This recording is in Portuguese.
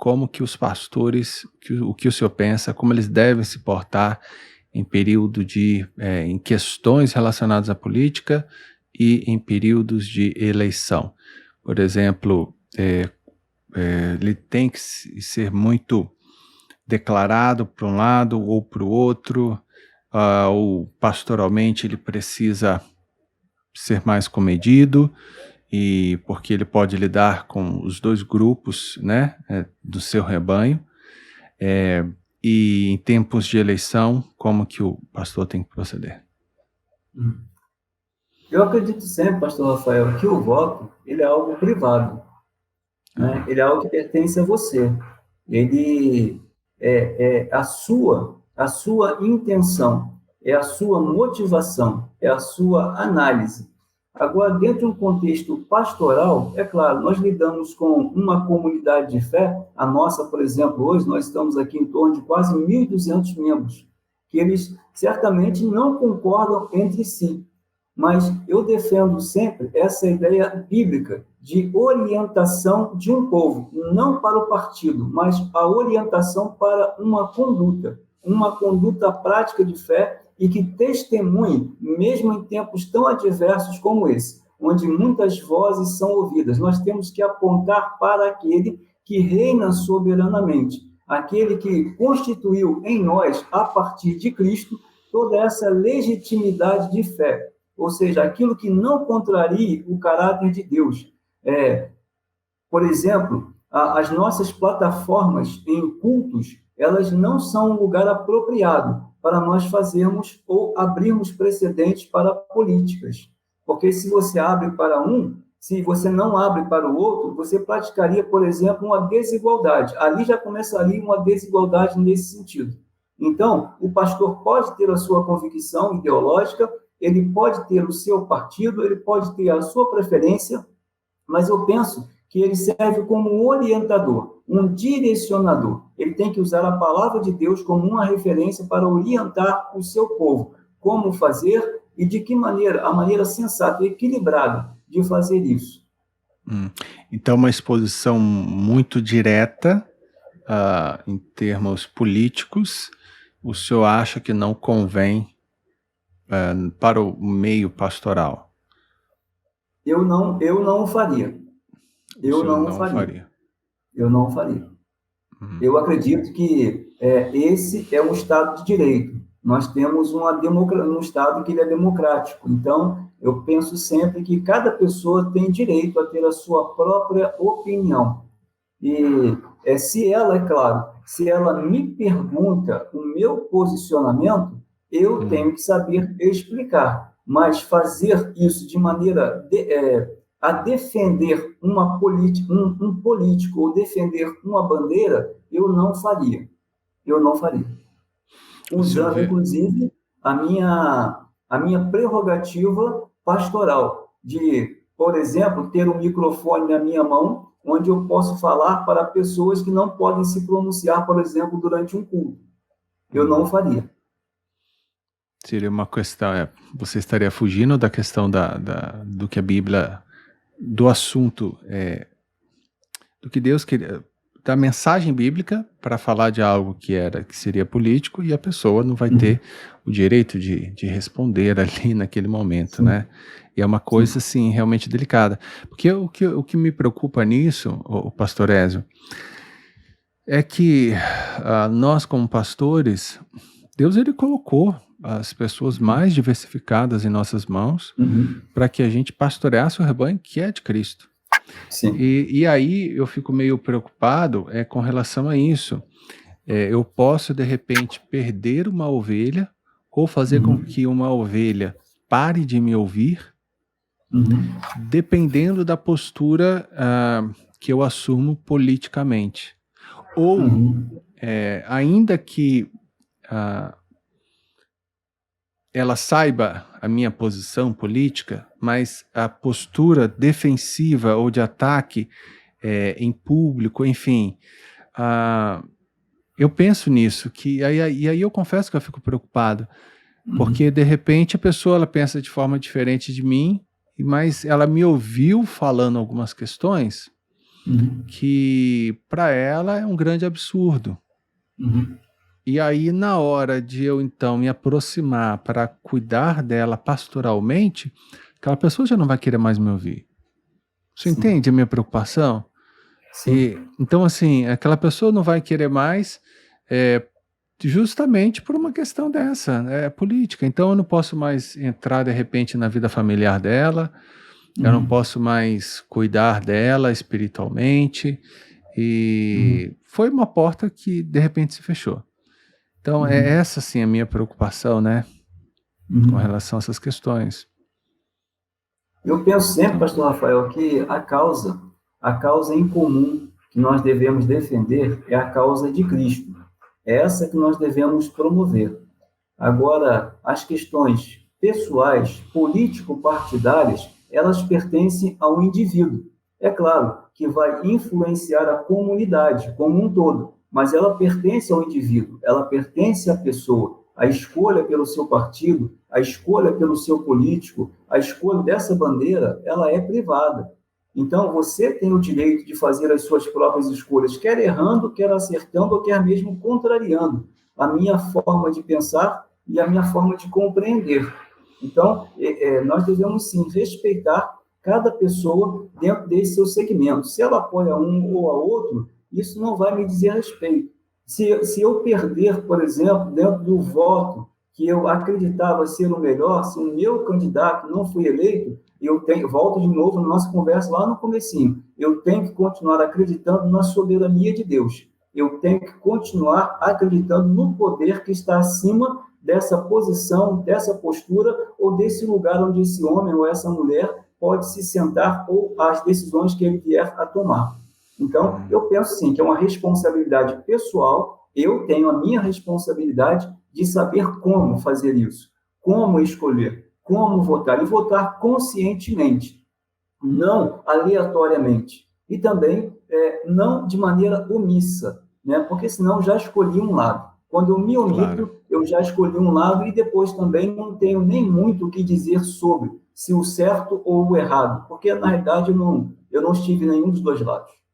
como que os pastores, o que o senhor pensa, como eles devem se portar em período em questões relacionadas à política e em períodos de eleição. Por exemplo, ele tem que ser muito declarado para um lado ou para o outro, ou pastoralmente ele precisa ser mais comedido, e porque ele pode lidar com os dois grupos, né, do seu rebanho, e em tempos de eleição, como que o pastor tem que proceder? Eu acredito sempre, pastor Rafael, que o voto, ele é algo privado, né? Ele é algo que pertence a você. Ele é a sua intenção, é a sua motivação, é a sua análise. Agora, dentro de um contexto pastoral, é claro, nós lidamos com uma comunidade de fé, a nossa, por exemplo, hoje, nós estamos aqui em torno de quase 1.200 membros, que eles certamente não concordam entre si, mas eu defendo sempre essa ideia bíblica de orientação de um povo, não para o partido, mas a orientação para uma conduta prática de fé e que testemunhe, mesmo em tempos tão adversos como esse, onde muitas vozes são ouvidas. Nós temos que apontar para aquele que reina soberanamente, aquele que constituiu em nós, a partir de Cristo, toda essa legitimidade de fé, ou seja, aquilo que não contrarie o caráter de Deus. Por exemplo, as nossas plataformas em cultos, elas não são um lugar apropriado para nós fazermos ou abrirmos precedentes para políticas. Porque se você abre para um, se você não abre para o outro, você praticaria, por exemplo, uma desigualdade. Ali já começaria uma desigualdade nesse sentido. Então, o pastor pode ter a sua convicção ideológica, ele pode ter o seu partido, ele pode ter a sua preferência, mas eu penso que ele serve como um orientador, um direcionador. Ele tem que usar a palavra de Deus como uma referência para orientar o seu povo, como fazer e de que maneira, a maneira sensata e equilibrada de fazer isso. Então, uma exposição muito direta em termos políticos, o senhor acha que não convém para o meio pastoral? Eu não faria. Eu não faria. Eu acredito que esse é um Estado de direito. Nós temos um Estado que ele é democrático. Então, eu penso sempre que cada pessoa tem direito a ter a sua própria opinião. E se ela, é claro, se ela me pergunta o meu posicionamento, eu tenho que saber explicar. Mas fazer isso de maneira a defender uma política, um político ou defender uma bandeira, eu não faria. Usando, inclusive, a minha prerrogativa pastoral de, por exemplo, ter um microfone na minha mão, onde eu posso falar para pessoas que não podem se pronunciar, por exemplo, durante um culto. Eu não faria. Seria uma questão, você estaria fugindo da questão do que a Bíblia, do assunto, do que Deus queria, da mensagem bíblica, para falar de algo que seria político, e a pessoa não vai ter o direito de responder ali naquele momento, né? E é uma coisa, assim, realmente delicada. Porque o que me preocupa nisso, o pastor Ézio, é que nós, como pastores, Deus, ele colocou as pessoas mais diversificadas em nossas mãos para que a gente pastoreasse o rebanho que é de Cristo. Sim. E aí eu fico meio preocupado com relação a isso. Eu posso, de repente, perder uma ovelha ou fazer com que uma ovelha pare de me ouvir, dependendo da postura que eu assumo politicamente. Ou, ainda que ela saiba a minha posição política, mas a postura defensiva ou de ataque em público, enfim, eu penso nisso, e aí eu confesso que eu fico preocupado, porque de repente a pessoa ela pensa de forma diferente de mim, mas ela me ouviu falando algumas questões, Uhum. que para ela é um grande absurdo. Uhum. E aí, na hora de eu então me aproximar para cuidar dela pastoralmente, aquela pessoa já não vai querer mais me ouvir. Você Sim, entende a minha preocupação? sim. E então, assim, aquela pessoa não vai querer mais, eh, justamente por uma questão dessa, né, política. Então eu não posso mais entrar, de repente, na vida familiar dela, eu não Uhum. posso mais cuidar dela espiritualmente, Uhum. e foi uma porta que, de repente, se fechou. Então é Uhum. essa, assim, a minha preocupação, né, com Uhum. relação a essas questões. Eu penso sempre, Então pastor Rafael, que a causa em comum que nós devemos defender é a causa de Cristo. É essa que nós devemos promover. Agora, as questões pessoais, político-partidárias, elas pertencem ao indivíduo. É claro que vai influenciar a comunidade como um todo, mas ela pertence ao indivíduo, ela pertence à pessoa. A escolha pelo seu partido, a escolha pelo seu político, a escolha dessa bandeira, ela é privada. Então, você tem o direito de fazer as suas próprias escolhas, quer errando, quer acertando, ou quer mesmo contrariando a minha forma de pensar e a minha forma de compreender. Então, nós devemos sim respeitar cada pessoa dentro desse seu segmento. Se ela apoia um ou a outro, isso não vai me dizer respeito. Se eu perder, por exemplo, dentro do voto que eu acreditava ser o melhor, se o meu candidato não foi eleito, eu tenho, volto de novo na nossa conversa lá no comecinho, eu tenho que continuar acreditando na soberania de Deus. Eu tenho que continuar acreditando no poder que está acima dessa posição, dessa postura ou desse lugar onde esse homem ou essa mulher pode se sentar ou as decisões que ele vier a tomar. Então, eu penso sim que é uma responsabilidade pessoal, eu tenho a minha responsabilidade de saber como fazer isso, como escolher, como votar, e votar conscientemente, não aleatoriamente. E também não de maneira omissa, né? Porque senão já escolhi um lado. Quando eu me claro. omito, eu já escolhi um lado e depois também não tenho nem muito o que dizer sobre se o certo ou o errado, porque na realidade eu não estive em nenhum dos dois lados.